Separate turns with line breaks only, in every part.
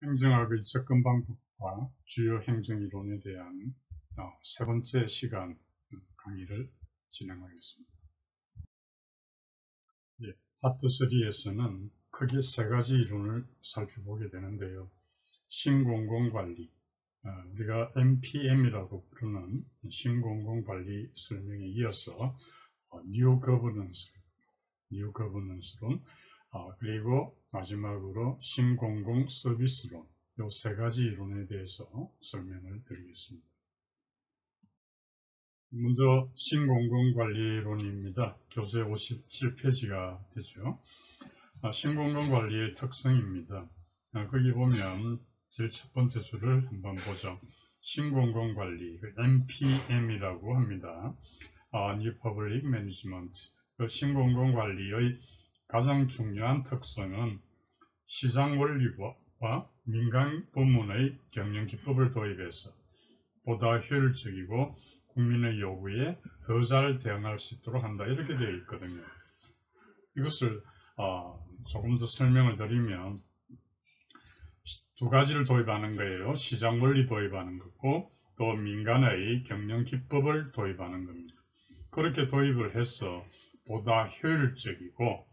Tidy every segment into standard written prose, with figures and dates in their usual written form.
행정학의 접근 방법과 주요 행정이론에 대한 세 번째 시간 강의를 진행하겠습니다. 파트 3에서는 크게 세 가지 이론을 살펴보게 되는데요. 신공공관리, 우리가 MPM이라고 부르는 신공공관리 설명에 이어서 뉴 거버넌스론, 그리고 마지막으로 신공공 서비스론, 이 세 가지 이론에 대해서 설명을 드리겠습니다. 먼저 신공공관리론입니다. 교재 57페이지가 되죠. 신공공관리의 특성입니다. 거기 보면 제일 첫 번째 줄을 한번 보죠. 신공공관리, MPM이라고 합니다. New Public Management. 신공공관리의 가장 중요한 특성은 시장 원리와 민간 부문의 경영 기법을 도입해서 보다 효율적이고 국민의 요구에 더 잘 대응할 수 있도록 한다. 이렇게 되어 있거든요. 이것을 조금 더 설명을 드리면 두 가지를 도입하는 거예요. 시장 원리 도입하는 거고 또 민간의 경영 기법을 도입하는 겁니다. 그렇게 도입을 해서 보다 효율적이고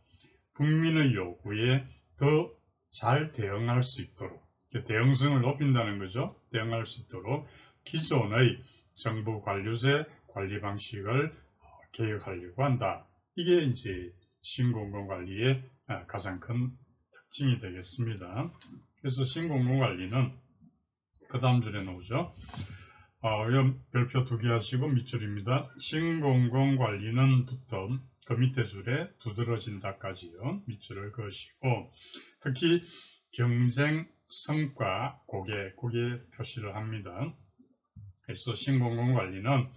국민의 요구에 더 잘 대응할 수 있도록, 대응성을 높인다는 거죠. 대응할 수 있도록 기존의 정부 관료제 관리 방식을 개혁하려고 한다. 이게 이제 신공공관리의 가장 큰 특징이 되겠습니다. 그래서 신공공관리는 그 다음 줄에 나오죠. 별표 2개 하시고 밑줄입니다. 신공공관리는 부터 그 밑에 줄에 두드러진다까지요. 밑줄을 그으시고 특히 경쟁, 성과, 고객 표시를 합니다. 그래서 신공공관리는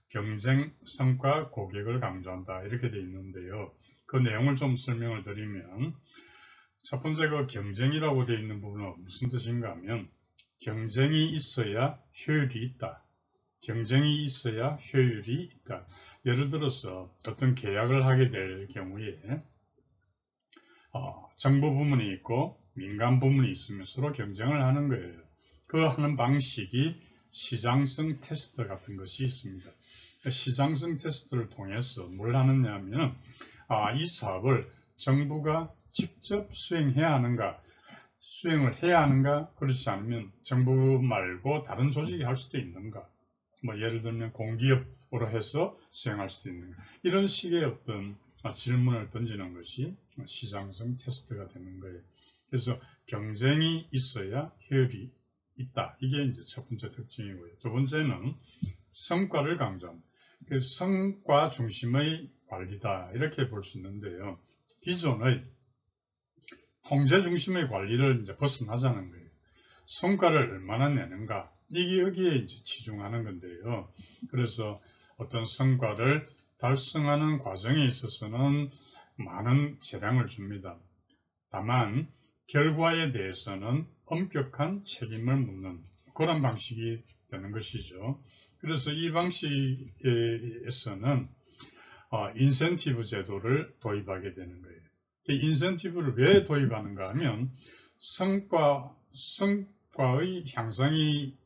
경쟁, 성과, 고객을 강조한다. 이렇게 되어 있는데요. 그 내용을 좀 설명을 드리면 첫 번째 그 경쟁이라고 되어 있는 부분은 무슨 뜻인가 하면 경쟁이 있어야 효율이 있다. 경쟁이 있어야 효율이 있다. 예를 들어서 어떤 계약을 하게 될 경우에 정부 부문이 있고 민간 부문이 있으면 서로 경쟁을 하는 거예요. 그 하는 방식이 시장성 테스트 같은 것이 있습니다. 시장성 테스트를 통해서 뭘 하느냐 하면 이 사업을 정부가 직접 수행해야 하는가, 수행을 해야 하는가, 그렇지 않으면 정부 말고 다른 조직이 할 수도 있는가, 예를 들면 공기업으로 해서 수행할 수도 있는가, 이런 식의 어떤 질문을 던지는 것이 시장성 테스트가 되는 거예요. 그래서 경쟁이 있어야 효율이 있다. 이게 이제 첫 번째 특징이고요. 두 번째는 성과를 강조합니다. 그래서 성과 중심의 관리다. 이렇게 볼 수 있는데요. 기존의 통제 중심의 관리를 이제 벗어나자는 거예요. 성과를 얼마나 내는가. 이게 여기에 이제 치중하는 건데요. 그래서 어떤 성과를 달성하는 과정에 있어서는 많은 재량을 줍니다. 다만 결과에 대해서는 엄격한 책임을 묻는 그런 방식이 되는 것이죠. 그래서 이 방식에서는 인센티브 제도를 도입하게 되는 거예요. 이 인센티브를 왜 도입하는가 하면 성과의 향상이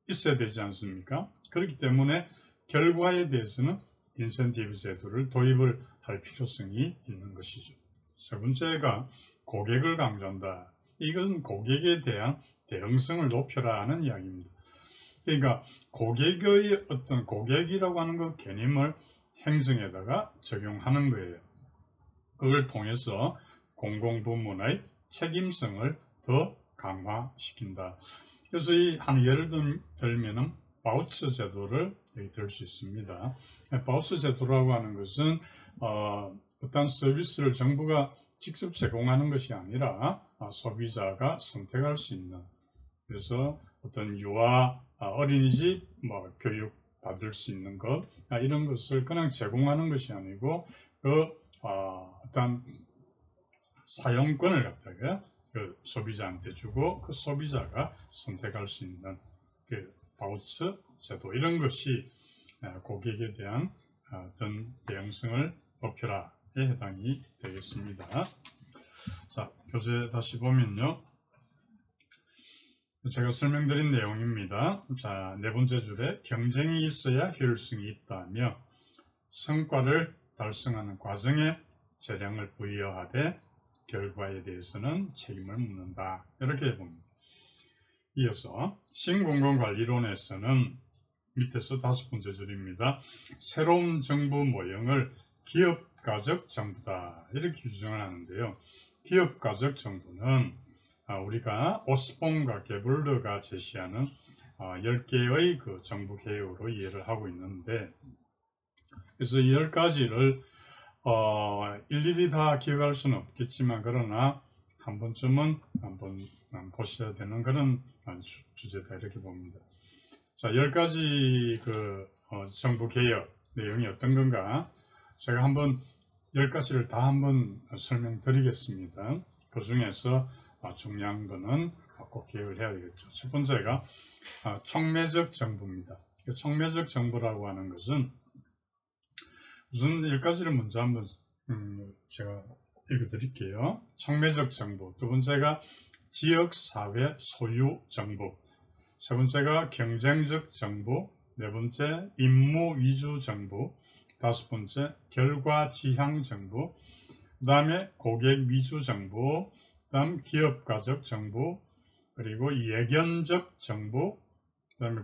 있어야 되지 않습니까? 그렇기 때문에 결과에 대해서는 인센티브 제도를 도입을 할 필요성이 있는 것이죠. 세 번째가 고객을 강조한다. 이건 고객에 대한 대응성을 높여라 하는 이야기입니다. 그러니까 고객의 어떤 고객이라고 하는 그 개념을 행정에다가 적용하는 거예요. 그걸 통해서 공공부문의 책임성을 더 강화시킨다. 그래서 한 예를 들면은 바우처 제도를 들 수 있습니다. 바우처 제도라고 하는 것은 어떤 서비스를 정부가 직접 제공하는 것이 아니라 소비자가 선택할 수 있는, 그래서 어떤 유아, 어린이집 교육 받을 수 있는 것, 이런 것을 그냥 제공하는 것이 아니고 어떤 사용권을 갖다가 그 소비자한테 주고 그 소비자가 선택할 수 있는 그 바우처 제도, 이런 것이 고객에 대한 어떤 대응성을 높여라에 해당이 되겠습니다. 자, 교재 다시 보면요. 제가 설명드린 내용입니다. 자, 네 번째 줄에 경쟁이 있어야 효율성이 있다며 성과를 달성하는 과정에 재량을 부여하되 결과에 대해서는 책임을 묻는다. 이렇게 봅니다. 이어서 신공공관리론에서는 밑에서 다섯 번째 줄입니다. 새로운 정부 모형을 기업가적 정부다. 이렇게 규정을 하는데요. 기업가적 정부는 우리가 오스본과 게블러가 제시하는 10개의 그 정부 개혁으로 이해를 하고 있는데, 그래서 이 10가지를 일일이 다 기억할 수는 없겠지만, 그러나 한 번쯤은 한번 보셔야 되는 그런 주제다. 이렇게 봅니다. 자, 10가지 그 정부 개혁 내용이 어떤 건가? 제가 한번 10가지를 다 한번 설명드리겠습니다. 그 중에서 중요한 거는 꼭 기억을 해야 되겠죠. 첫 번째가 촉매적 정부입니다. 촉매적 정부라고 하는 것은 우선 10가지를 먼저 한번 제가 읽어드릴게요. 촉매적 정부. 두 번째가 지역사회 소유 정부. 세 번째가 경쟁적 정부. 네 번째 임무 위주 정부. 다섯 번째 결과 지향 정부. 그 다음에 고객 위주 정부. 그 다음 기업가적 정부. 그리고 예견적 정부. 그 다음에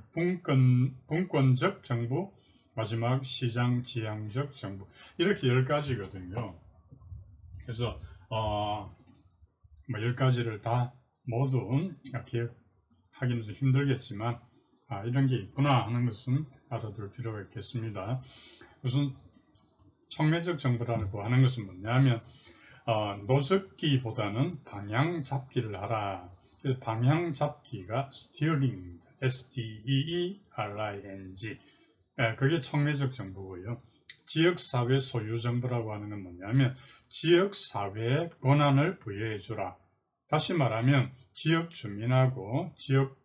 분권적 정부. 마지막 시장 지향적 정부. 이렇게 10가지거든요. 그래서 10가지를 다 모두 기억하기는 좀 힘들겠지만 이런 게 있구나 하는 것은 알아둘 필요가 있겠습니다. 우선 촉매적 정부라고 하는 것은 뭐냐면 노젓기보다는 방향 잡기를 하라. 방향 잡기가 스티어링입니다. S-T-E-E-R-I-N-G. 그게 촉매적 정부고요. 지역사회 소유 정부라고 하는 건 뭐냐면 지역사회에 권한을 부여해 주라. 다시 말하면 지역 주민하고 지역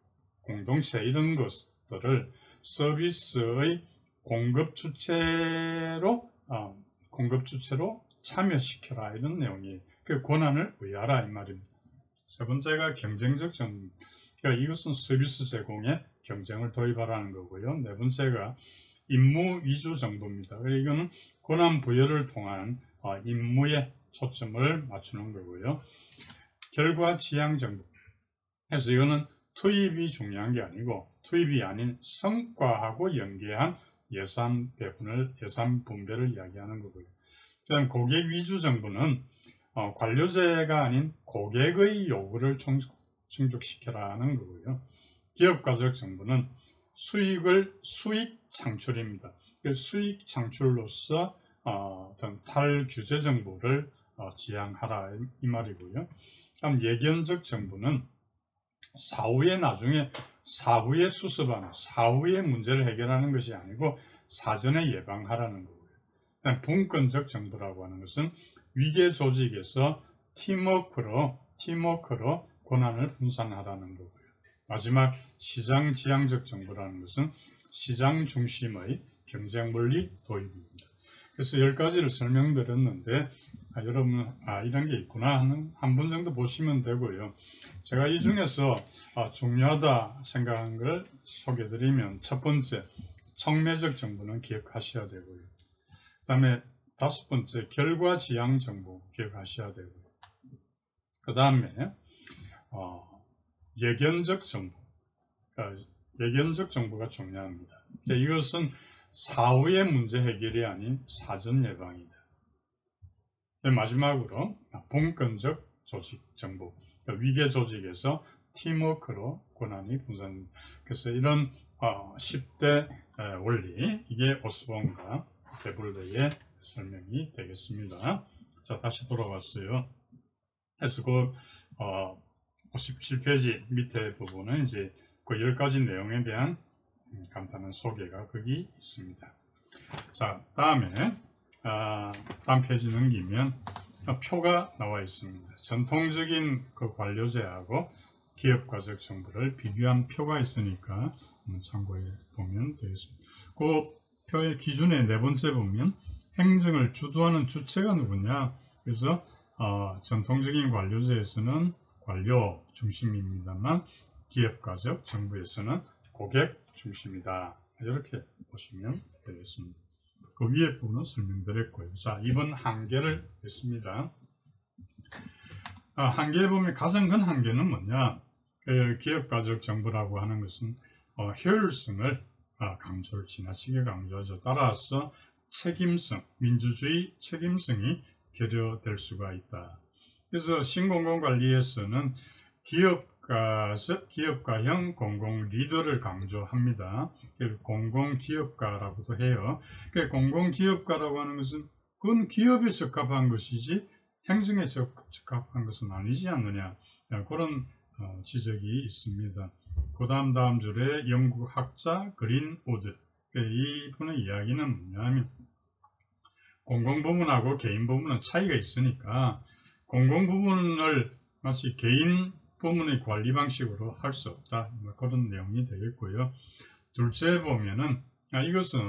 공동체 이런 것들을 서비스의 공급 주체로 참여시켜라. 이런 내용이 그 권한을 부여하라 이 말입니다. 세 번째가 경쟁적 정부. 그러니까 이것은 서비스 제공에 경쟁을 도입하라는 거고요. 네 번째가 임무 위주 정부입니다. 이거는 권한 부여를 통한 임무에 초점을 맞추는 거고요. 결과 지향 정부. 그래서 이거는 투입이 중요한 게 아니고 투입이 아닌 성과하고 연계한 예산 분배를 이야기하는 거고요. 그다음 고객 위주 정부는 관료제가 아닌 고객의 요구를 충족시켜라는 거고요. 기업가적 정부는 수익 창출입니다. 그 수익 창출로서 어떤 탈규제 정부를 지향하라 이 말이고요. 그럼 예견적 정부는 사후에 수습하는 사후에 문제를 해결하는 것이 아니고 사전에 예방하라는 거고요. 그다음 분권적 정부라고 하는 것은 위계 조직에서 팀워크로 권한을 분산하라는 거고요. 마지막 시장 지향적 정부라는 것은 시장 중심의 경쟁 원리 도입입니다. 그래서 10가지를 설명드렸는데 여러분 이런 게 있구나 하는 한 분 정도 보시면 되고요. 제가 이 중에서 중요하다 생각한 걸 소개드리면 첫 번째 촉매적 정부는 기억하셔야 되고요. 그 다음에 다섯 번째 결과 지향 정부 기억하셔야 되고요. 그 다음에 예견적 정부. 예견적 정부가 중요합니다. 이것은 사후의 문제 해결이 아닌 사전 예방이다. 마지막으로 분권적 조직 정부. 위계 조직에서 팀워크로 권한이 분산됩니다. 그래서 이런 10대 원리, 이게 오스본과 게블러의 설명이 되겠습니다. 자, 다시 돌아왔어요. 그래서 그 57페이지 밑에 부분은 이제 그 10가지 내용에 대한 간단한 소개가 거기 있습니다. 자, 다음 페이지 넘기면 표가 나와 있습니다. 전통적인 그 관료제하고 기업가적 정부를 비교한 표가 있으니까 한번 참고해 보면 되겠습니다. 그 표의 기준의 네 번째 보면 행정을 주도하는 주체가 누구냐. 그래서 전통적인 관료제에서는 관료 중심입니다만 기업가적 정부에서는 고객 중심이다. 이렇게 보시면 되겠습니다. 그 위에 부분은 설명드렸고요. 자, 이번 한계를 했습니다. 한계에 보면 가장 큰 한계는 뭐냐? 기업가적 정부라고 하는 것은 효율성을 강조를 지나치게 강조하죠. 따라서 책임성, 민주주의 책임성이 결여될 수가 있다. 그래서 신공공관리에서는 기업가형 공공 리더를 강조합니다. 공공기업가라고도 해요. 공공기업가라고 하는 것은 그건 기업에 적합한 것이지 행정에 적합한 것은 아니지 않느냐. 그런 지적이 있습니다. 그 다음 줄에 영국 학자 그린우드. 이분의 이야기는 뭐냐면 공공부문하고 개인부문은 차이가 있으니까 공공부문을 마치 개인 부문의 관리 방식으로 할 수 없다. 그런 내용이 되겠고요. 둘째 보면은 이것은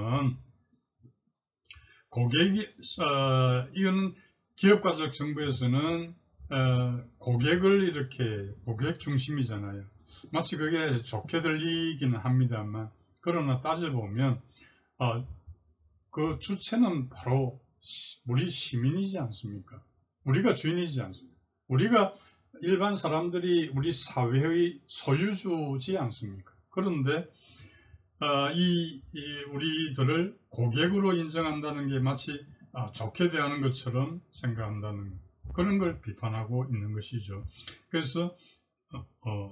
이거는 기업가적 정부에서는 고객을 이렇게 고객 중심이잖아요. 마치 그게 좋게 들리기는 합니다만 그러나 따져보면 그 주체는 바로 우리 시민이지 않습니까? 우리가 주인이지 않습니까? 우리가 일반 사람들이 우리 사회의 소유주지 않습니까? 그런데 우리들을 고객으로 인정한다는 게 마치 좋게 대하는 것처럼 생각한다는 그런 걸 비판하고 있는 것이죠. 그래서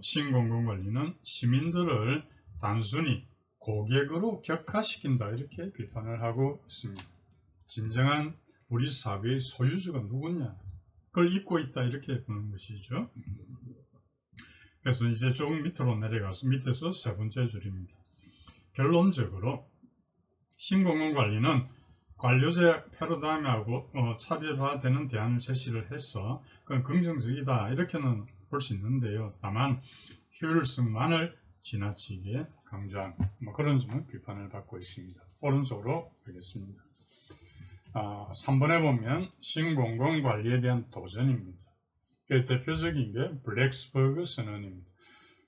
신공공관리는 시민들을 단순히 고객으로 격화시킨다 이렇게 비판을 하고 있습니다. 진정한 우리 사회의 소유주가 누구냐? 그걸 잊고 있다 이렇게 보는 것이죠. 그래서 이제 조금 밑으로 내려가서 밑에서 세 번째 줄입니다. 결론적으로 신공공관리는 관료제 패러다임하고 차별화되는 대안을 제시를 해서 그건 긍정적이다 이렇게는 볼 수 있는데요. 다만 효율성만을 지나치게 강조한 그런 점은 비판을 받고 있습니다. 오른쪽으로 보겠습니다. 3번에 보면 신공공관리에 대한 도전입니다. 대표적인 게 블랙스버그 선언입니다.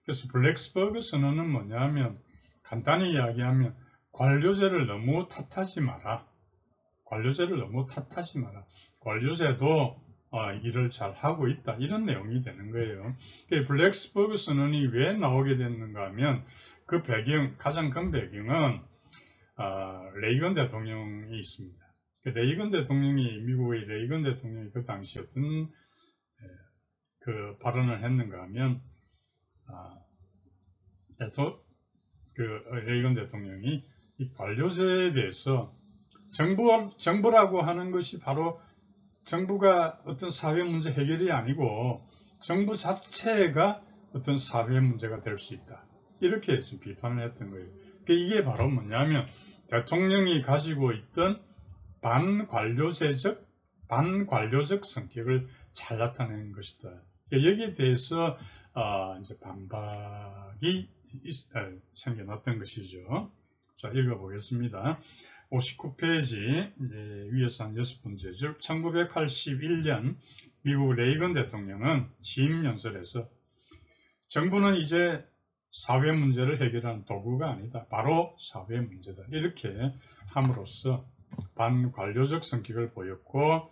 그래서 블랙스버그 선언은 뭐냐면 간단히 이야기하면 관료제를 너무 탓하지 마라. 관료제를 너무 탓하지 마라. 관료제도 일을 잘 하고 있다. 이런 내용이 되는 거예요. 블랙스버그 선언이 왜 나오게 됐는가 하면 그 배경, 가장 큰 배경은 레이건 대통령이 있습니다. 레이건 대통령이, 미국의 레이건 대통령이 그 당시 어떤 그 발언을 했는가 하면 레이건 대통령이 이 관료제에 대해서 정부라고 하는 것이 바로 정부가 어떤 사회 문제 해결이 아니고 정부 자체가 어떤 사회 문제가 될 수 있다. 이렇게 좀 비판을 했던 거예요. 이게 바로 뭐냐면 대통령이 가지고 있던 반관료적 성격을 잘 나타내는 것이다. 여기에 대해서 이제 반박이 생겨났던 것이죠. 자, 읽어보겠습니다. 59페이지 위에서 한 6번째 줄 1981년 미국 레이건 대통령은 취임 연설에서 정부는 이제 사회 문제를 해결하는 도구가 아니다. 바로 사회 문제다. 이렇게 함으로써 반관료적 성격을 보였고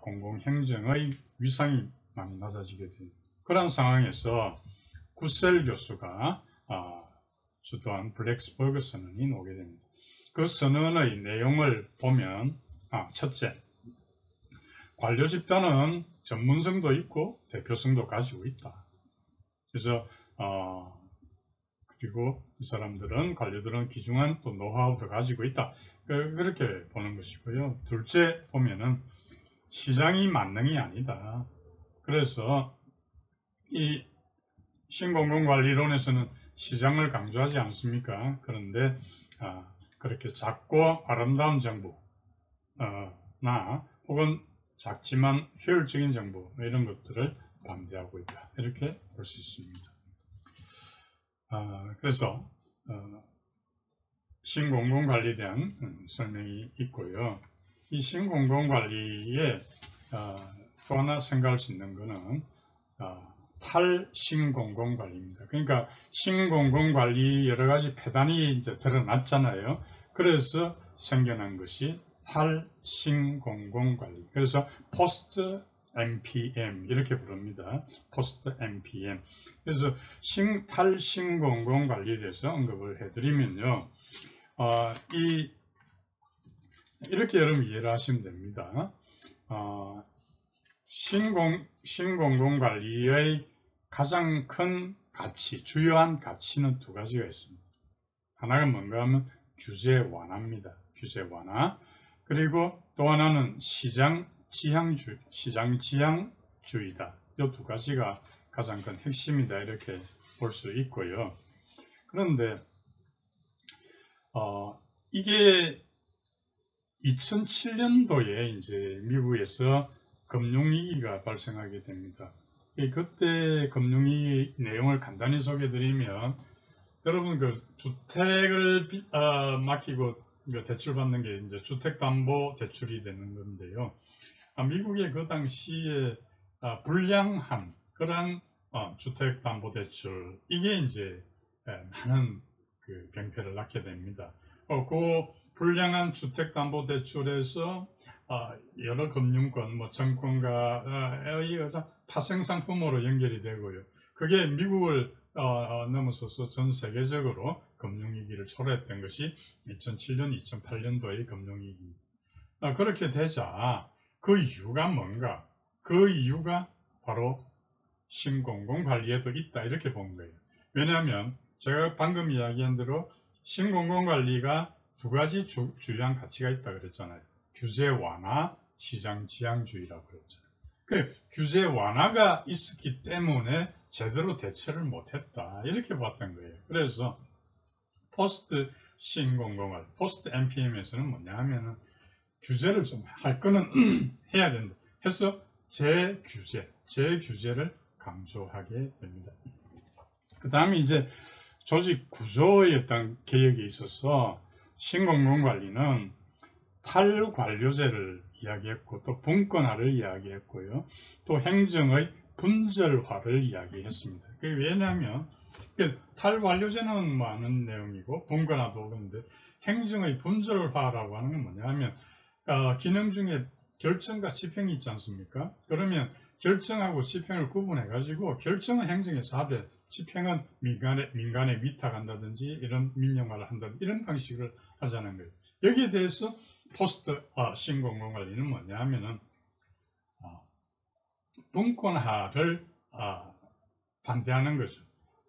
공공행정의 위상이 많이 낮아지게 된 그런 상황에서 구셀 교수가 주도한 블랙스버그 선언이 나오게 됩니다. 그 선언의 내용을 보면 첫째, 관료 집단은 전문성도 있고 대표성도 가지고 있다. 그래서 그리고 이 사람들은 관료들은 귀중한 또 노하우도 가지고 있다. 그렇게 보는 것이고요. 둘째 보면은 시장이 만능이 아니다. 그래서 이 신공공관리론에서는 시장을 강조하지 않습니까? 그런데 그렇게 작고 아름다운 정부나 혹은 작지만 효율적인 정부 이런 것들을 반대하고 있다. 이렇게 볼 수 있습니다. 그래서 신공공관리에 대한 설명이 있고요. 이 신공공관리에 또 하나 생각할 수 있는 것은 탈신공공관리입니다. 그러니까 신공공관리 여러 가지 폐단이 이제 드러났잖아요. 그래서 생겨난 것이 탈신공공관리. 그래서 포스트 MPM 이렇게 부릅니다. 포스트 MPM. 그래서 탈신공공관리에 대해서 언급을 해드리면요. 이렇게 여러분 이해를 하시면 됩니다. 신공공관리의 가장 큰 가치, 주요한 가치는 두 가지가 있습니다. 하나가 뭔가 하면 규제 완화입니다. 규제 완화. 그리고 또 하나는 시장 지향주의다. 이 두 가지가 가장 큰 핵심이다. 이렇게 볼 수 있고요. 그런데 이게 2007년도에 이제 미국에서 금융위기가 발생하게 됩니다. 그때 금융위기 내용을 간단히 소개해드리면, 여러분 그 주택을 맡기고 대출받는 게 이제 주택담보대출이 되는 건데요. 미국의 그 당시에 불량한 그런 주택담보대출, 이게 이제 많은 그 병폐를 낳게 됩니다. 그 불량한 주택담보대출에서 여러 금융권, 증권가의 파생상품으로 연결이 되고요. 그게 미국을 넘어서서 전 세계적으로 금융위기를 초래했던 것이 2007년, 2008년도의 금융위기입니다. 그렇게 되자 그 이유가 뭔가? 그 이유가 바로 신공공관리에도 있다, 이렇게 본 거예요. 왜냐하면 제가 방금 이야기한 대로 신공공관리가 두 가지 주요한 가치가 있다 그랬잖아요. 규제 완화, 시장 지향주의라고 그랬잖아요. 그 규제 완화가 있었기 때문에 제대로 대처를 못했다, 이렇게 봤던 거예요. 그래서 포스트 신공공관리, 포스트 MPM에서는 뭐냐 하면은 규제를 좀 할 거는 해야 된다 해서 재규제를 강조하게 됩니다. 그 다음에 이제 조직 구조의 어떤 개혁이 있어서 신공공관리는 탈관료제를 이야기했고, 또 분권화를 이야기했고요. 또 행정의 분절화를 이야기했습니다. 그게 왜냐하면 탈관료제는 많은 내용이고 분권화도 그런데, 행정의 분절화라고 하는 건 뭐냐면 기능 중에 결정과 집행이 있지 않습니까? 그러면 결정하고 집행을 구분해가지고, 결정은 행정에서 하되 집행은 민간에 위탁한다든지 이런 민영화를 한다든지 이런 방식을 하자는 거예요. 여기에 대해서 포스트 신공공관리는 뭐냐 하면은 분권화를 반대하는 거죠.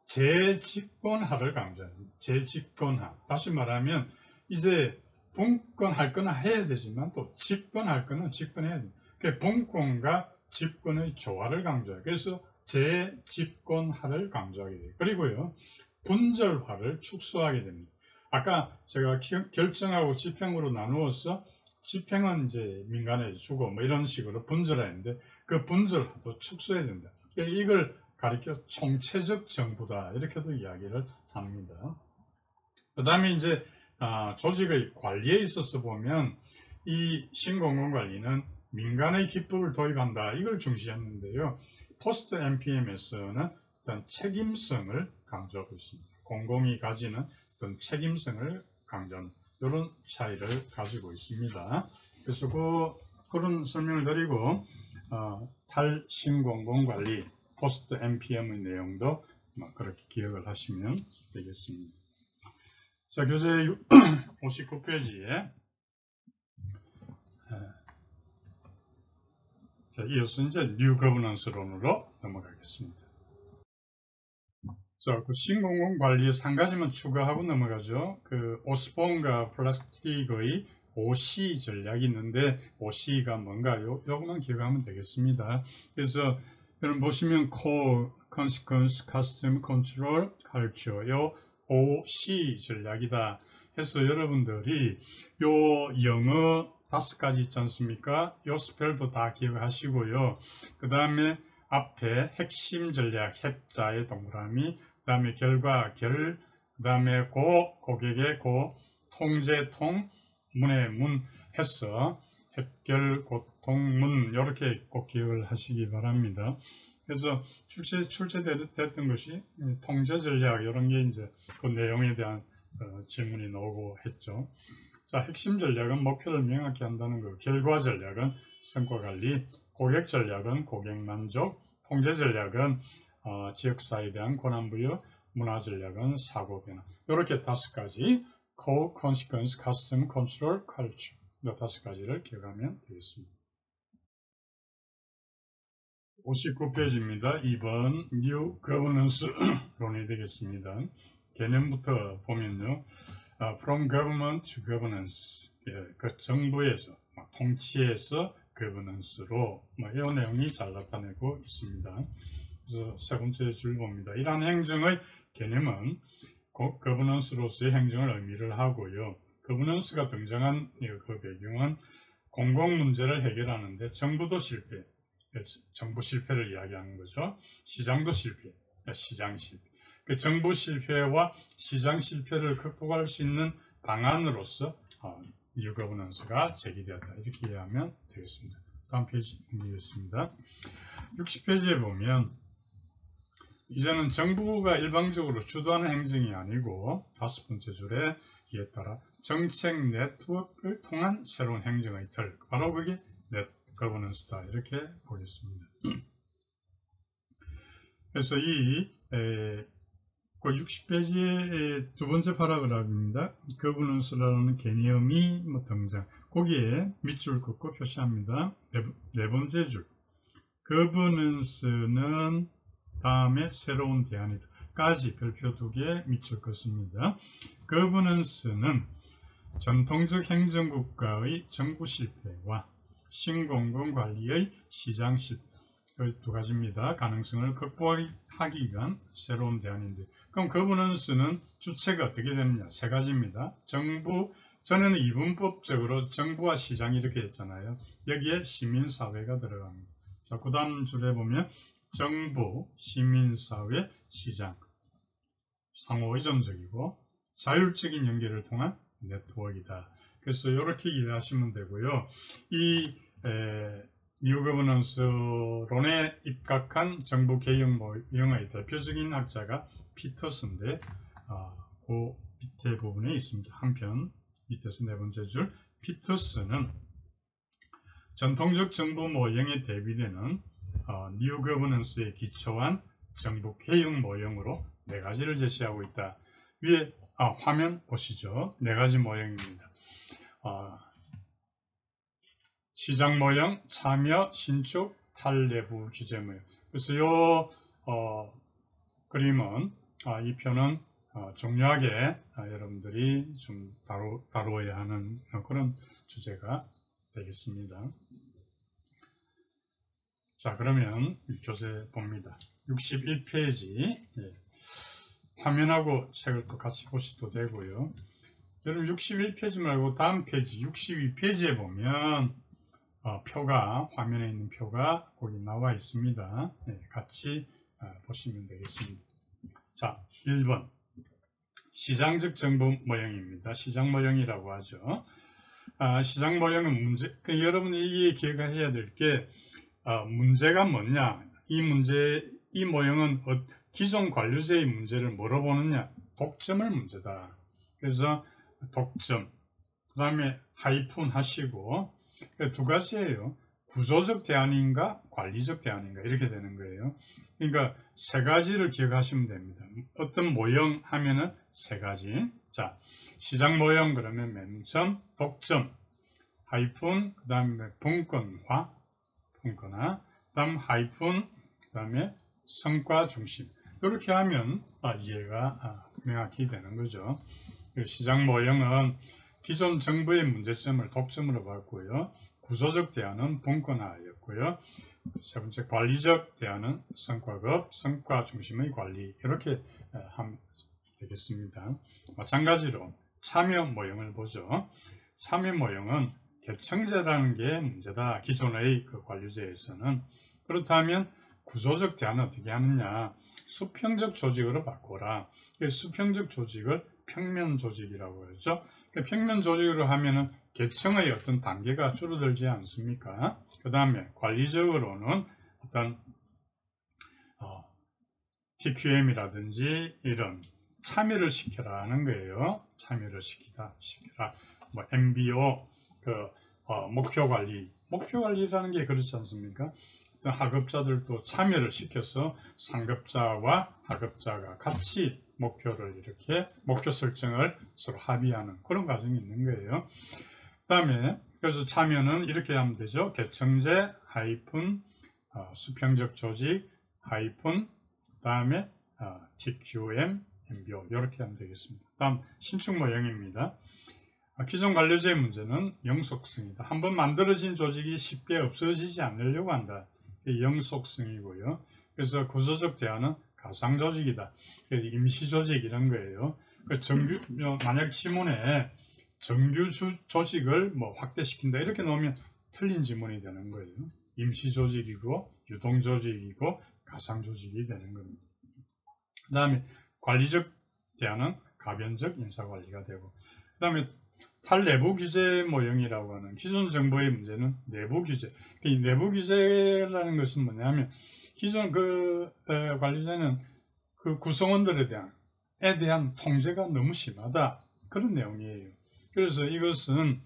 재집권화를 강조합니다. 재집권화. 다시 말하면 이제 분권할 거는 해야 되지만 또 집권할 거는 집권해야 됩니다. 분권과 집권의 조화를 강조해요. 그래서 재집권화를 강조하게 돼요. 그리고요, 분절화를 축소하게 됩니다. 아까 제가 결정하고 집행으로 나누어서 집행은 이제 민간에 주고 뭐 이런 식으로 분절했는데, 그 분절화도 축소해야 된다. 이걸 가리켜 총체적 정부다, 이렇게도 이야기를 합니다. 그 다음에 이제 조직의 관리에 있어서 보면 이 신공공관리는 민간의 기법을 도입한다, 이걸 중시했는데요. 포스트 MPM에서는 어떤 책임성을 강조하고 있습니다. 공공이 가지는 어떤 책임성을 강조하는 이런 차이를 가지고 있습니다. 그래서 그런 설명을 드리고 탈신공공관리 포스트 MPM의 내용도 그렇게 기억을 하시면 되겠습니다. 자, 교재 59페이지에 이어서 이제 뉴 거버넌스론으로 넘어가겠습니다. 자, 그 신공공관리에 한 가지만 추가하고 넘어가죠. 그 오스본과 플라스틱의 OC 전략이 있는데, OC가 뭔가요? 요거만 기억하면 되겠습니다. 그래서 여러분 보시면 Core, Consequence, Custom, Control, Culture, 요 OC 전략이다 해서 여러분들이 요 영어 5가지 있지 않습니까? 요 스펠도 다 기억하시고요. 그 다음에 앞에 핵심 전략, 핵자의 동그라미, 그 다음에 결과, 결, 그 다음에 고객의 통제, 문의 문 해서 핵결, 고통, 문, 이렇게 꼭 기억을 하시기 바랍니다. 그래서 실제 출제됐던 것이 통제 전략 이런 게 이제 그 내용에 대한 질문이 나오고 했죠. 자, 핵심 전략은 목표를 명확히 한다는 거, 결과 전략은 성과 관리, 고객 전략은 고객 만족, 통제 전략은 지역사회에 대한 권한부여, 문화 전략은 사고 변화. 이렇게 5가지 Core, Consequence, Custom, Control, Culture 이 5가지를 기억하면 되겠습니다. 59페이지입니다. 2번 New Governance 론이 되겠습니다. 개념부터 보면요. From Government to Governance, 그 정부에서, 통치에서 Governance로 이런 내용이 잘 나타내고 있습니다. 그래서 세 번째 줄 봅니다. 이러한 행정의 개념은 Governance로서의 행정을 의미를 하고요. Governance가 등장한 그 배경은 공공 문제를 해결하는데 정부도 실패, 정부 실패를 이야기하는 거죠. 시장도 실패, 시장 실패. 그 정부 실패와 시장 실패를 극복할 수 있는 방안으로서 New Governance가 제기되었다. 이렇게 이해하면 되겠습니다. 다음 페이지 보겠습니다. 60페이지에 보면 이제는 정부가 일방적으로 주도하는 행정이 아니고 5번째 줄에 이에 따라 정책 네트워크를 통한 새로운 행정의 틀, 바로 그게 거버넌스다. 이렇게 보겠습니다. 그래서 이 60페이지의 두 번째 파라그раф입니다. 거버넌스라는 개념이 등장. 거기에 밑줄 긋고 표시합니다. 네 번째 줄. 거버넌스는 다음에 새로운 대안까지 별표 2개 밑줄 긋습니다. 거버넌스는 전통적 행정국가의 정부 실패와 신공공관리의 시장 실패, 이 2가지입니다. 가능성을 극복하기 위한 새로운 대안인데, 그럼 거버넌스는 주체가 어떻게 되느냐? 3가지입니다. 정부, 전에는 이분법적으로 정부와 시장이 이렇게 했잖아요. 여기에 시민사회가 들어갑니다. 자, 그 다음 줄에 보면 정부, 시민사회, 시장, 상호의존적이고 자율적인 연계를 통한 네트워크이다. 그래서 이렇게 이해하시면 되고요. 이 뉴 거버넌스론에 입각한 정부 개혁 모형의 대표적인 학자가 피터슨인데 그 밑에 부분에 있습니다. 한편 밑에서 네 번째 줄, 피터슨은 전통적 정부 모형에 대비되는 뉴 거버넌스에 기초한 정부 개혁 모형으로 4가지를 제시하고 있다. 위에 화면 보시죠. 4가지 모형입니다. 시장 모형, 참여, 신축, 탈내부 규제 모형. 그래서 이 그림은 이 표는 중요하게 여러분들이 좀 다루어야 하는 그런 주제가 되겠습니다. 자, 그러면 교재 봅니다. 61페이지. 화면하고 책을 또 같이 보셔도 되고요. 여러분 61페이지 말고 다음 페이지 62페이지에 보면 표가, 화면에 있는 표가 거기 나와 있습니다. 같이 보시면 되겠습니다. 자, 1번 시장적 정부 모형입니다. 시장 모형이라고 하죠. 시장 모형은 문제, 여러분이 기억해야 될 게 문제가 뭐냐? 이 모형은 기존 관료제의 문제를 뭐로 보느냐? 독점을 문제다. 그래서 독점, 그 다음에 하이픈 하시고 2가지예요. 구조적 대안인가 관리적 대안인가 이렇게 되는 거예요. 그러니까 3가지를 기억하시면 됩니다. 어떤 모형 하면은 3가지. 자, 시장 모형 그러면 맨 처음 독점, 하이픈, 그 다음에 분권화, 분권화, 그 다음 하이픈, 그 다음에 성과 중심. 이렇게 하면 이해가 명확히 되는 거죠. 시장 모형은 기존 정부의 문제점을 독점으로 봤고요. 구조적 대안은 분권화였고요. 3번째 관리적 대안은 성과급, 성과 중심의 관리. 이렇게 하면 되겠습니다. 마찬가지로 참여 모형을 보죠. 참여 모형은 개청제라는 게 문제다. 기존의 그 관료제에서는. 그렇다면 구조적 대안은 어떻게 하느냐? 수평적 조직으로 바꿔라. 수평적 조직을 평면 조직이라고 하죠. 평면 조직으로 하면은 계층의 어떤 단계가 줄어들지 않습니까? 그 다음에 관리적으로는 어떤 TQM이라든지 이런 참여를 시켜라는 거예요. 참여를 시켜라. 뭐 MBO, 목표 관리라는 게 그렇지 않습니까? 하급자들도 참여를 시켜서 상급자와 하급자가 같이 목표 설정을 서로 합의하는 그런 과정이 있는 거예요. 그 다음에 그래서 참여는 이렇게 하면 되죠. 개청제 하이픈 수평적 조직 하이픈 다음에 TQM MBO 이렇게 하면 되겠습니다. 다음 신축 모형입니다. 기존 관료제의 문제는 영속성이다. 한번 만들어진 조직이 쉽게 없어지지 않으려고 한다. 영속성이고요. 그래서 구조적 대안은 가상조직이다. 그래서 임시조직 이런 거예요. 만약 지문에 정규 조직을 확대시킨다 이렇게 놓으면 틀린 지문이 되는 거예요. 임시조직이고 유동조직이고 가상조직이 되는 겁니다. 그 다음에 관리적 대안은 가변적 인사관리가 되고 그 다음에 탈내부 규제 모형이라고 하는 기존 정부의 문제는 내부 규제. 이 내부 규제라는 것은 뭐냐면 기존 관리자는 구성원들에 대한 통제가 너무 심하다. 그런 내용이에요. 그래서 이것은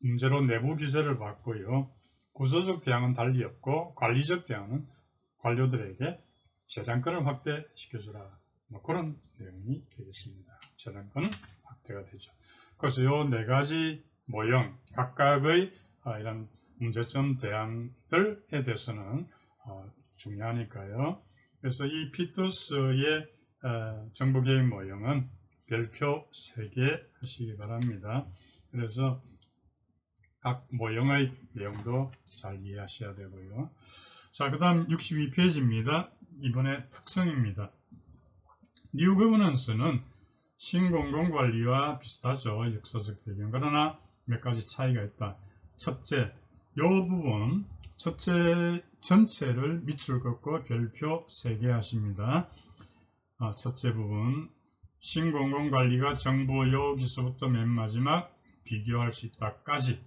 문제로 내부 규제를 받고요. 구조적 대안은 달리 없고 관리적 대안은 관료들에게 재량권을 확대시켜주라. 그런 내용이 되겠습니다. 재량권은 확대가 되죠. 그래서 이 네 가지 모형, 각각의 이런 문제점 대안들에 대해서는 중요하니까요. 그래서 이 피투스의 정부개혁 모형은 별표 3개 하시기 바랍니다. 그래서 각 모형의 내용도 잘 이해하셔야 되고요. 자, 그 다음 62페이지입니다. 이번에 특성입니다. New Governance는 신공공관리와 비슷하죠. 역사적 배경. 그러나 몇 가지 차이가 있다. 첫째, 첫째 전체를 밑줄 긋고 별표 3개 하십니다. 첫째 부분, 신공공관리가 정부 여기서부터 맨 마지막 비교할 수 있다까지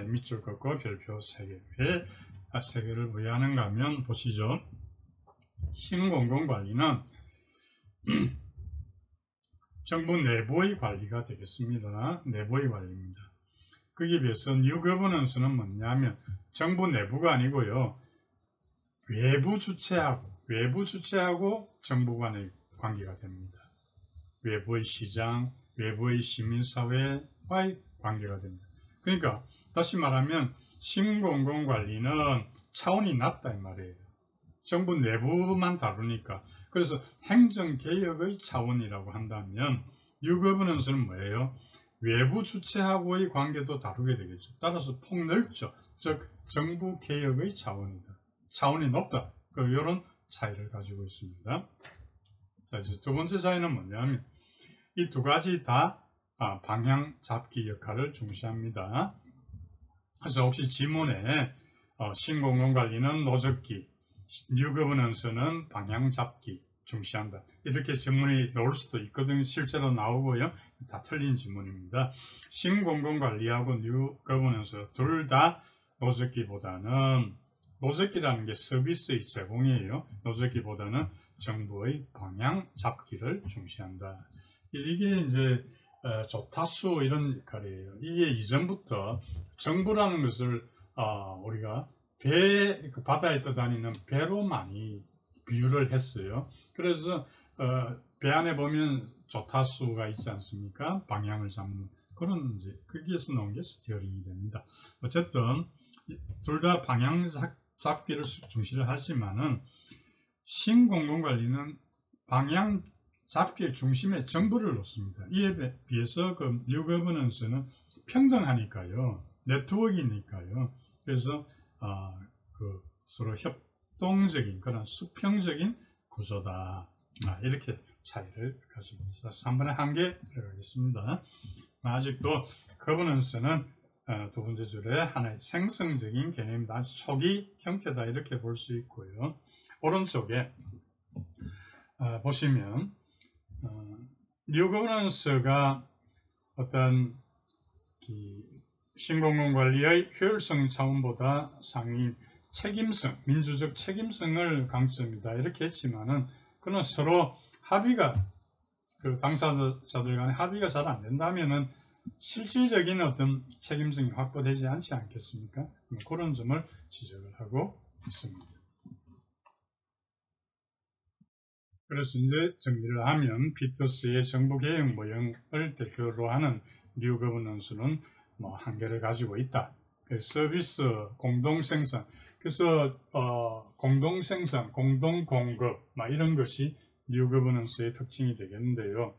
밑줄 긋고 별표 3개. 왜 3개를 왜 하는가 하면 보시죠. 신공공관리는 정부 내부의 관리가 되겠습니다. 내부의 관리입니다. 거기에 비해서 New Governance는 뭐냐면 정부 내부가 아니고요. 외부 주체하고 정부 간의 관계가 됩니다. 외부의 시장, 외부의 시민사회와의 관계가 됩니다. 그러니까 다시 말하면 신공공관리는 차원이 낮다 이 말이에요. 정부 내부만 다루니까. 그래서 행정개혁의 차원이라고 한다면 New Governance는 뭐예요? 외부 주체하고의 관계도 다루게 되겠죠. 따라서 폭넓죠. 즉 정부 개혁의 차원이다. 차원이 높다. 이런 차이를 가지고 있습니다. 자, 이제 두 번째 차이는 뭐냐면 이 두 가지 다 방향 잡기 역할을 중시합니다. 그래서 혹시 지문에 신공공관리는 노젓기, New Governance는 방향 잡기 중시한다. 이렇게 지문이 나올 수도 있거든요. 실제로 나오고요. 다 틀린 지문입니다. 신공공관리하고 New Governance 둘 다 노젓기보다는 노젓기라는 게 서비스의 제공이에요. 노젓기보다는 정부의 방향 잡기를 중시한다. 이게 이제 조타수 이런 역할이에요. 이게 이전부터 정부라는 것을 우리가 바다에 떠다니는 배로 많이 비유를 했어요. 그래서 배 안에 보면 조타수가 있지 않습니까? 방향을 잡는 그런 이제 거기에서 나온 게 스티어링이 됩니다. 어쨌든 둘 다 방향 잡기를 중시를 하지만은 신공공관리는 방향 잡기의 중심에 정부를 놓습니다. 이에 비해서 New Governance는 평등하니까요, 네트워크이니까요. 그래서 서로 협동적인 그런 수평적인 구조다. 이렇게 차이를 가지고 있습니다. 3분의 1개 들어가겠습니다. 아직도 Governance는 두 번째 줄에 하나의 생성적인 개념이다. 아주 초기 형태다. 이렇게 볼 수 있고요. 오른쪽에 보시면 New Governance가 어떤 신공공관리의 효율성 차원보다 상위인 책임성, 민주적 책임성을 강조합니다. 이렇게 했지만은 그는 서로 합의가 그 당사자들 간의 합의가 잘 안 된다면은 실질적인 어떤 책임성이 확보되지 않지 않겠습니까? 그런 점을 지적을 하고 있습니다. 그래서 이제 정리를 하면 피터스의 정부개혁 모형을 대표로 하는 뉴 거버넌스는 뭐 한계를 가지고 있다. 서비스 공동생산, 그래서 공동생산, 공동공급 이런 것이 뉴 거버넌스의 특징이 되겠는데요.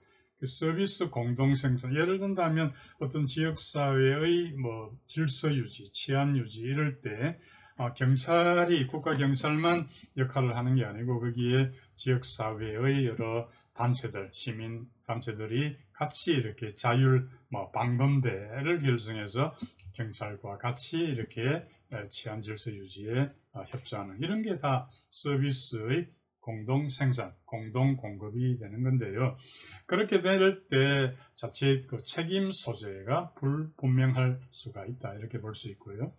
서비스 공동생산, 예를 든다면 어떤 지역사회의 뭐 질서 유지, 치안 유지 이럴 때 경찰이 국가경찰만 역할을 하는 게 아니고 거기에 지역사회의 여러 단체들, 시민단체들이 같이 이렇게 자율 방범대를 결성해서 경찰과 같이 이렇게 치안 질서 유지에 협조하는 이런 게 다 서비스의 공동생산, 공동공급이 되는 건데요. 그렇게 될 때 자칫 그 책임 소재가 불분명할 수가 있다 이렇게 볼 수 있고요.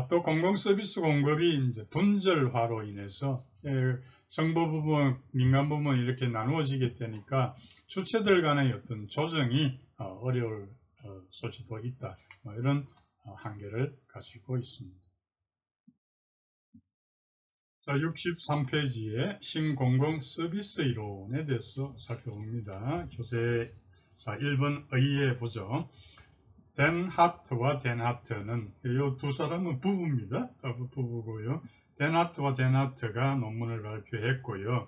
또 공공서비스 공급이 이제 분절화로 인해서 정부 부분, 민간 부분 이렇게 나누어지게 되니까 주체들 간의 어떤 조정이 어려울 소지도 있다. 이런 한계를 가지고 있습니다. 자, 63페이지에 신공공 서비스 이론에 대해서 살펴봅니다. 교재 자, 1번 의에 보죠. 댄 하트와 댄 하트는 이 두 사람은 부부입니다. 부부고요. 댄 하트와 댄 하트가 논문을 발표했고요.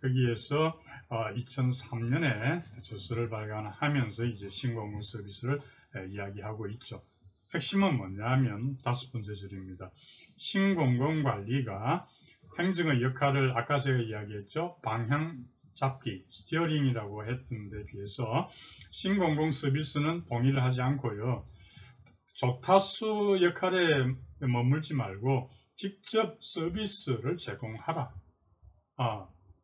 거기에서 2003년에 저서를 발간하면서 이제 신공공 서비스를 이야기하고 있죠. 핵심은 뭐냐면 5번째 줄입니다. 신공공 관리가 행정의 역할을 아까 제가 이야기했죠. 방향 잡기, 스티어링이라고 했던 데 비해서 신공공 서비스는 동의를 하지 않고요. 조타수 역할에 머물지 말고 직접 서비스를 제공하라.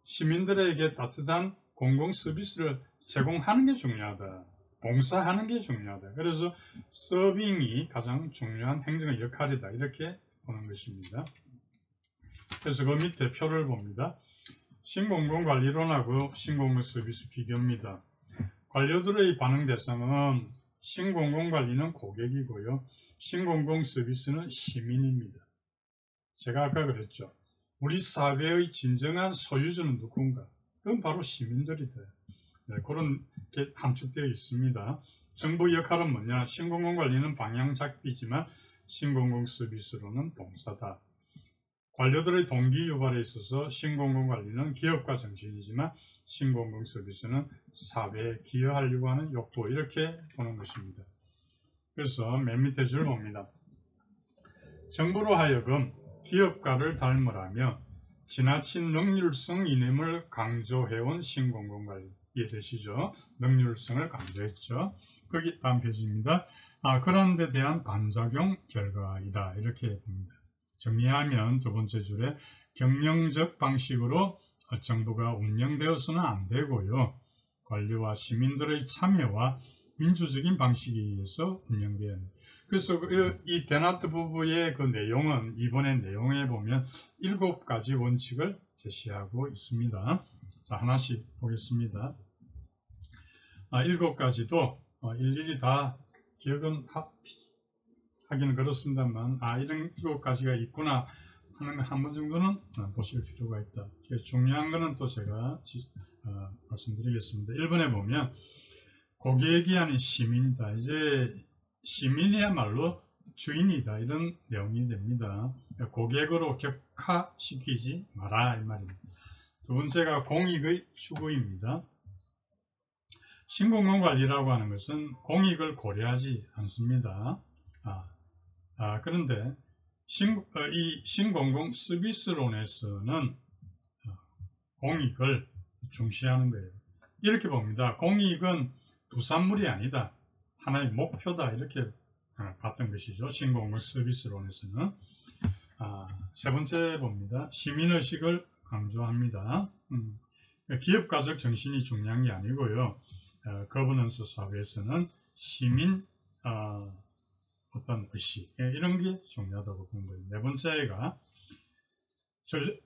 시민들에게 따뜻한 공공 서비스를 제공하는 게 중요하다. 봉사하는 게 중요하다. 그래서 서빙이 가장 중요한 행정의 역할이다. 이렇게 보는 것입니다. 그래서 그 밑에 표를 봅니다. 신공공관리론하고 신공공 서비스 비교입니다. 관료들의 반응 대상은 신공공관리는 고객이고요. 신공공 서비스는 시민입니다. 제가 아까 그랬죠. 우리 사회의 진정한 소유주는 누군가? 그건 바로 시민들이다. 네, 그런 게 함축되어 있습니다. 정부 역할은 뭐냐? 신공공관리는 방향 잡기지만 신공공 서비스로는 봉사다. 관료들의 동기 유발에 있어서 신공공관리는 기업가 정신이지만 신공공 서비스는 사회에 기여하려고 하는 욕구 이렇게 보는 것입니다. 그래서 맨 밑에 줄 봅니다. 정부로 하여금 기업가를 닮으라며 지나친 능률성 이념을 강조해온 신공공관리 이해되시죠? 능률성을 강조했죠. 거기 다음 페이지입니다. 그런 데 대한 반작용 결과이다 이렇게 봅니다. 정리하면 두 번째 줄에 경영적 방식으로 정부가 운영되어서는 안 되고요. 관료와 시민들의 참여와 민주적인 방식에 의해서 운영되어야 합니다. 그래서 이 데나트 부부의 그 내용은 이번의 내용에 보면 7가지 원칙을 제시하고 있습니다. 자, 하나씩 보겠습니다. 7가지도 일일이 다 기억은 하기는 그렇습니다만 이런 7가지가 있구나 하는 한 번 정도는 보실 필요가 있다. 중요한 거는 또 제가 말씀드리겠습니다. 1번에 보면 고객이 아닌 시민이다. 이제 시민이야말로 주인이다. 이런 내용이 됩니다. 고객으로 격화시키지 마라 이 말입니다. 두 번째가 공익의 추구입니다. 신공공관리라고 하는 것은 공익을 고려하지 않습니다. 그런데 이 신공공 서비스론에서는 공익을 중시하는 거예요. 이렇게 봅니다. 공익은 부산물이 아니다. 하나의 목표다. 이렇게 봤던 것이죠. 신공공 서비스론에서는. 세 번째 봅니다. 시민의식을 강조합니다. 기업가적 정신이 중요한 게 아니고요. 거버넌스 사회에서는 시민 어떤 의식, 이런 게 중요하다고 본 거예요. 네 번째가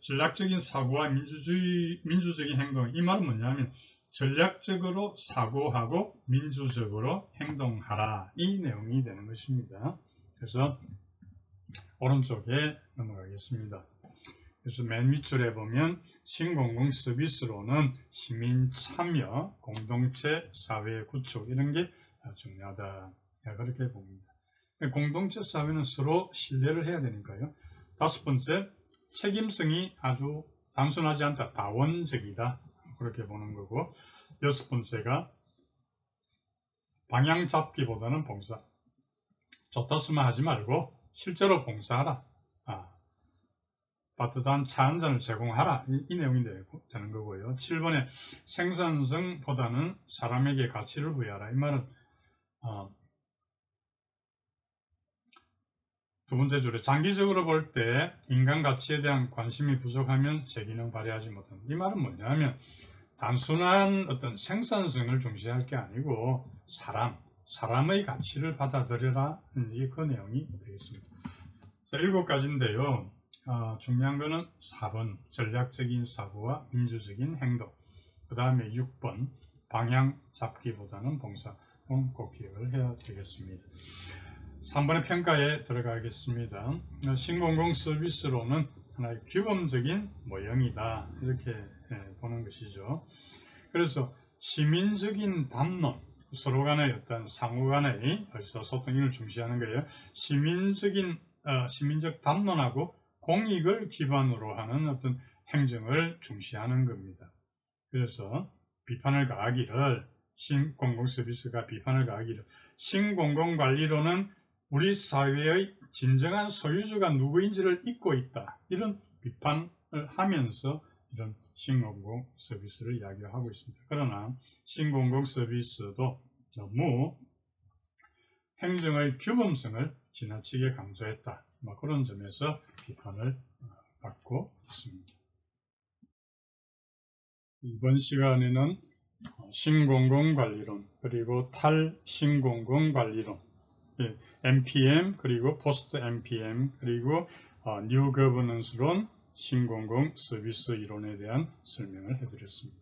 전략적인 사고와 민주적인 행동. 이 말은 뭐냐면 전략적으로 사고하고 민주적으로 행동하라. 이 내용이 되는 것입니다. 그래서 오른쪽에 넘어가겠습니다. 그래서 맨 밑줄에 보면 신공공 서비스로는 시민 참여, 공동체 사회 구축 이런 게 중요하다. 그렇게 봅니다. 공동체 사회는 서로 신뢰를 해야 되니까요. 다섯 번째, 책임성이 아주 단순하지 않다. 다원적이다. 그렇게 보는 거고, 여섯 번째가 방향 잡기보다는 봉사. 좋다 쓰면 하지 말고 실제로 봉사하라. 따뜻한 차 한 잔을 제공하라. 이 내용이 되는 거고요. 7번에 생산성보다는 사람에게 가치를 부여하라. 이 말은 두 번째 줄에 장기적으로 볼 때 인간 가치에 대한 관심이 부족하면 제 기능 발휘하지 못한다. 이 말은 뭐냐면 단순한 어떤 생산성을 중시할 게 아니고 사람의 가치를 받아들여라. 그 내용이 되겠습니다. 자, 7가지인데요. 중요한 거는 4번 전략적인 사고와 민주적인 행동. 그 다음에 6번 방향 잡기보다는 봉사. 꼭 기억을 해야 되겠습니다. 3번의 평가에 들어가겠습니다. 신공공 서비스로는 하나의 규범적인 모형이다. 이렇게 보는 것이죠. 그래서 시민적인 담론, 서로 간의 어떤 상호 간의 의사소통을 중시하는 거예요. 시민적 담론하고 공익을 기반으로 하는 어떤 행정을 중시하는 겁니다. 그래서 비판을 가하기를 신공공서비스가 비판을 가하기를 신공공관리로는 우리 사회의 진정한 소유주가 누구인지를 잊고 있다. 이런 비판을 하면서 이런 신공공서비스를 이야기하고 있습니다. 그러나 신공공서비스도 너무 행정의 규범성을 지나치게 강조했다. 그런 점에서 비판을 받고 있습니다. 이번 시간에는 신공공관리론 그리고 탈신공공관리론 NPM 그리고 포스트 NPM 그리고 뉴 거버넌스론 신공공 서비스 이론에 대한 설명을 해드렸습니다.